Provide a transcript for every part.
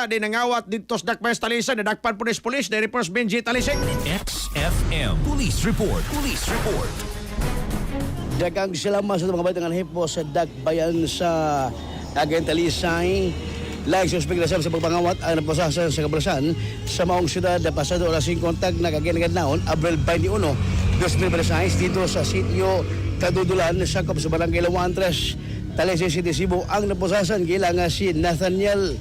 Kusga di nangawat dito sa Dakpan Talisan, Dakpan Pulis ni Reports Benji Talisik. XFM Police Report. Police Report. Dagang salamat sa mga batang hipo sa Dakbayan sa Talisay. Like suspect na sa pagpangawat ang naposasan sa kabrasan sa maong syudad na pasado oras 5 kontag na kaginagad naon, Abril 21, 2016 dito sa sitio Kadudulan sa Kop sa Barangay Lawantres, Talisay City, Cebu. Ang naposasan kailangan si Nathaniel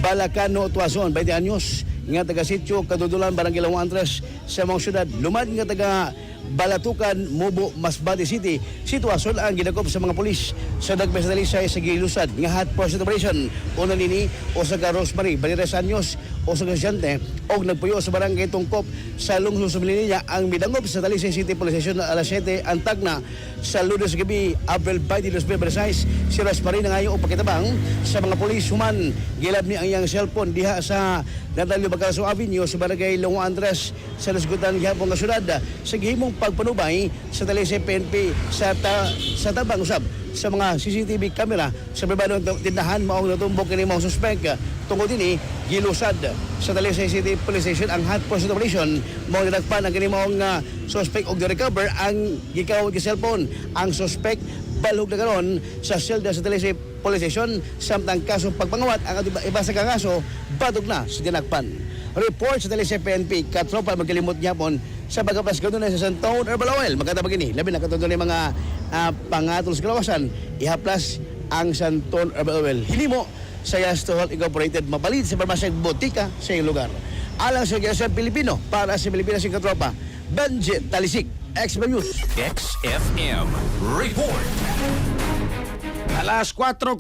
Balacano Tuason, 20 anyos, nga taga sitio Kadudulan, Barangay Lawantres sa maong syudad. Lumad nga taga Balatukan, Mubo, Masbate City. Sitwasyon ang ginagop sa mga pulis sa Dakbayan sa Talisay sa gilusad nga hot pursuit operation. Una nini o sa Rosemary Balires Anyos o sa Gasyante o nagpuyo sa barangay Tungkop sa lungsod sa Milinia ang midangop sa Talisay City Police Station alas 7 antag na sa Lunes gabi, April 20, 2016. Si Rosemary na ngayon o pakitabang sa mga pulis human gilab ni ang iyang cellphone diha sa Natalio Bacalaso Avenue sa barangay Longo Andres sa Lasgutan gihapon nga syudad sa gihimong pagpanubay sa Talisay PNP sa tabang usab sa mga CCTV camera sa pribadong tindahan maong natumbok kini mga suspek tungod ini gilusad sa Talisay City Police Station ang hot pursuit operation mao nagpan ang kini maong suspek og recover ang gikawat nga cellphone. Ang suspek balog na karon sa selda sa Talisay Police Station samtang kaso pagpangawat ang iba sa kaso badog na sa dinakpan. Report sa Talisay PNP katropa magkalimot gyapon sa pagkapas kanunay sa Santon Herbal Oil. Magkatabag ini labi na katundo ni mga pangatol sa kalawasan ihaplas ang Santon Herbal Oil. Hinimo sa Yastohol Incorporated mabalid sa parmasya botika sa iyong lugar. Alang sa Gyasa Pilipino para sa Pilipinas yung katropa Benji Talisik, XFM News. XFM Report. Alas 4